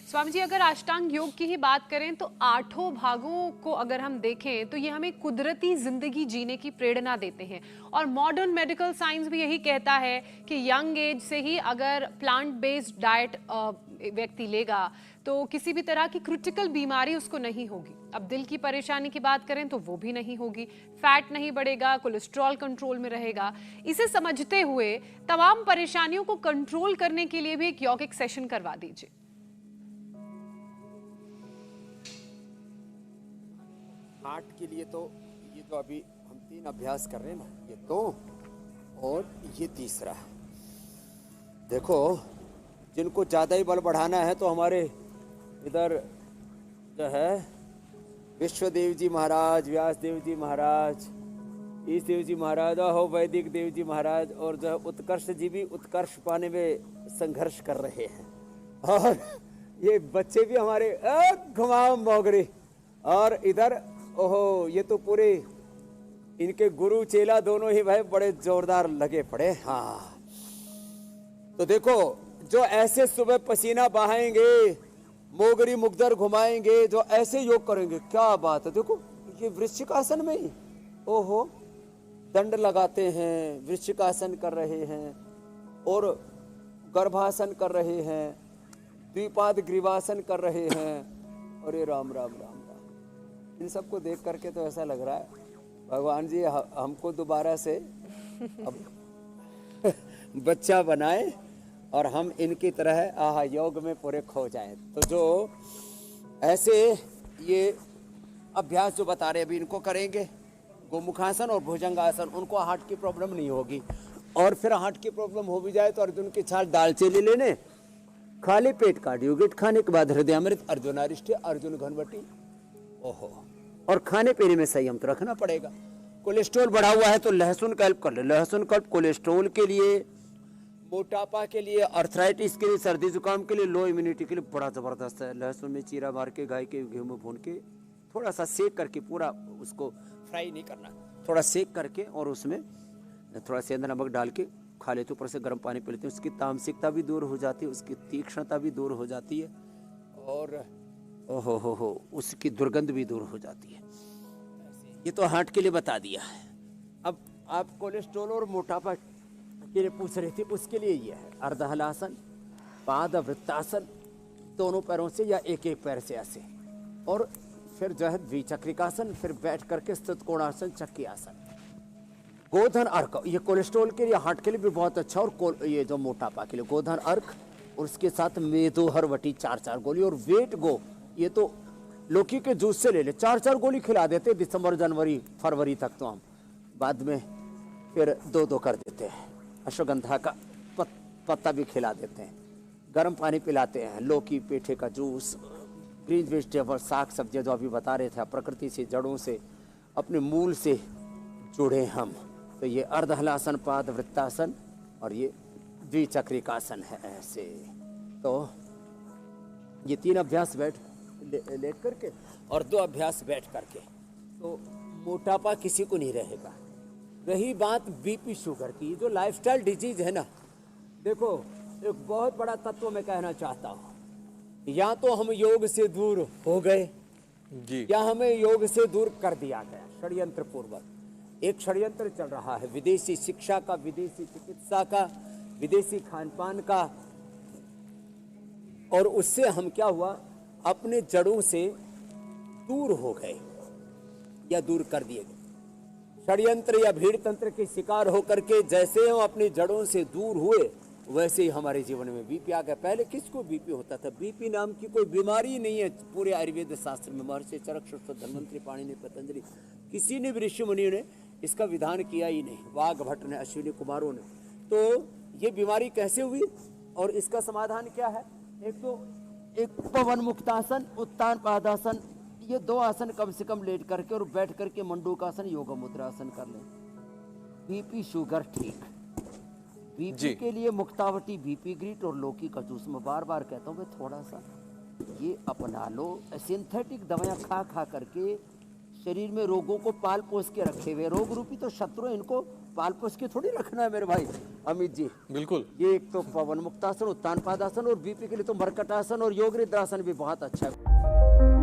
स्वामी जी, अगर अष्टांग योग की ही बात करें तो आठों भागों को अगर हम देखें तो ये हमें कुदरती जिंदगी जीने की प्रेरणा देते हैं। और मॉडर्न मेडिकल साइंस भी यही कहता है कि यंग एज से ही अगर प्लांट बेस्ड डाइट व्यक्ति लेगा तो किसी भी तरह की क्रिटिकल बीमारी उसको नहीं होगी। अब दिल की परेशानी की बात करें तो वो भी नहीं होगी, फैट नहीं बढ़ेगा, कोलेस्ट्रॉल कंट्रोल में रहेगा। इसे समझते हुए तमाम परेशानियों को कंट्रोल करने के लिए भी एक यौगिक सेशन करवा दीजिए। हार्ट के लिए तो ये तो अभी हम 3 अभ्यास कर रहे हैं ना, ये 2 और ये तीसरा। देखो, जिनको ज़्यादा ही बल बढ़ाना है तो हमारे इधर जो है विश्वदेव जी महाराज, व्यास देव जी महाराज, ईश देव जी महाराज हो, वैदिक देव जी महाराज, और जो है उत्कर्ष जी भी उत्कर्ष पाने में संघर्ष कर रहे हैं। और ये बच्चे भी हमारे घुमाओ मोगरे, और इधर ओहो, ये तो पूरे इनके गुरु चेला दोनों ही भाई बड़े जोरदार लगे पड़े। हाँ, तो देखो, जो ऐसे सुबह पसीना बहाएंगे, मोगरी मुगदर घुमाएंगे, जो ऐसे योग करेंगे, क्या बात है। देखो, ये वृश्चिकासन में ही ओहो दंड लगाते हैं, वृश्चिकासन कर रहे हैं, और गर्भासन कर रहे हैं, द्विपाद ग्रीवासन कर रहे हैं। अरे राम राम राम राम, इन सबको देख करके तो ऐसा लग रहा है भगवान जी हमको दोबारा से अब बच्चा बनाए और हम इनकी तरह योग में पूरे खो जाएं। तो जो ऐसे ये अभ्यास जो बता रहे अभी इनको करेंगे, गोमुखासन और भुजंगासन, उनको हार्ट की प्रॉब्लम नहीं होगी। और फिर हार्ट की प्रॉब्लम हो भी जाए तो अर्जुन की छाल दालचीनी लेने, खाली पेट कार्डियोगेट खाने के बाद हृदयामृत, अर्जुनारिष्ट, अर्जुन घनवटी, ओहो, और खाने पीने में संयम तो रखना पड़ेगा। कोलेस्ट्रॉल बढ़ा हुआ है तो लहसुन का हेल्प कर ले। लहसुन का कोलेस्ट्रॉल के लिए, मोटापा के लिए, अर्थराइटिस के लिए, सर्दी जुकाम के लिए, लो इम्यूनिटी के लिए बड़ा जबरदस्त है। लहसुन में चीरा मार के, गाय के घी में भून के, थोड़ा सा सेक करके, पूरा उसको फ्राई नहीं करना, थोड़ा सेक करके और उसमें थोड़ा सेंधा नमक डाल के खा लेते, ऊपर से गर्म पानी पी लेते हैं। उसकी तामसिकता भी दूर हो जाती है, उसकी तीक्ष्णता भी दूर हो जाती है, और ओहो उसकी दुर्गंध भी दूर हो जाती है। ये तो हार्ट के लिए बता दिया है। अब आप कोलेस्ट्रॉल और मोटापा के लिए पूछ रहे थे, उसके लिए ये है अर्धहलासन, पाद वृत्तासन, दोनों पैरों से या एक एक पैर से ऐसे, और फिर जो है द्विचक्रिकासन, फिर बैठ करके स्थित कोणासन, चक्की आसन, गोधन अर्क। ये कोलेस्ट्रॉल के लिए, हार्ट के लिए भी बहुत अच्छा, और ये जो मोटापा के लिए गोधन अर्क, और उसके साथ मेदोहर वटी 4-4 गोली, और वेट गो, ये तो लौकी के जूस से ले ले, 4-4 गोली खिला देते दिसंबर जनवरी फरवरी तक, तो हम बाद में फिर 2-2 कर देते हैं। अश्वगंधा का पत्ता भी खिला देते हैं, गर्म पानी पिलाते हैं, लौकी पेठे का जूस, ग्रीन वेजिटेबल, साग सब्जियाँ जो अभी बता रहे थे, प्रकृति से, जड़ों से, अपने मूल से जुड़े हम। तो ये अर्धहलासन, पाद वृत्तासन, और ये द्विचक्रिकासन है ऐसे। तो ये 3 अभ्यास लेट करके और 2 अभ्यास बैठ करके, तो मोटापा किसी को नहीं रहेगा। रही बात बीपी शुगर की, जो लाइफस्टाइल डिजीज है ना, देखो एक बहुत बड़ा तत्व मैं कहना चाहता हूँ, या तो हम योग से दूर हो गए जी, या हमें योग से दूर कर दिया गया षड्यंत्र पूर्वक। एक षड्यंत्र चल रहा है विदेशी शिक्षा का, विदेशी चिकित्सा का, विदेशी खान पान का, और उससे हम क्या हुआ, अपने जड़ों से दूर हो गए या दूर कर दिए गए। षड्यंत्र या भीड़ तंत्र के शिकार होकर के जैसे हम अपनी जड़ों से दूर हुए, वैसे ही हमारे जीवन में बीपी आ गया। पहले किसको बीपी होता था? बीपी नाम की कोई बीमारी नहीं है पूरे आयुर्वेद शास्त्र में। महर्षि चरक, धन्वंतरि, पाणिनि, पतंजलि, किसी ने भी ऋषि मुनियों ने इसका विधान किया ही नहीं, वाघ भट्ट ने, अश्विनी कुमारों ने। तो ये बीमारी कैसे हुई और इसका समाधान क्या है? एक पवन मुक्तासन, उत्तान पादासन, ये 2 आसन कम से कम लेट करके और बैठ करके मंडूकासन, योग मुद्रासन कर लें। बीपी शुगर ठीक, बीपी के लिए मुक्तावटी, बीपी ग्रीट और लौकी का जूस। मैं बार बार कहता हूँ थोड़ा सा ये अपना लो। सिंथेटिक दवाइयाँ खा करके शरीर में रोगों को पाल पोस के रखे हुए, रोग रूपी तो शत्रु, इनको पालपोस की थोड़ी रखना है मेरे भाई अमित जी। बिल्कुल। ये एक तो पवन मुक्तासन, उत्तान पादासन और बीपी के लिए तो मरकटासन और योग निद्रासन भी बहुत अच्छा है।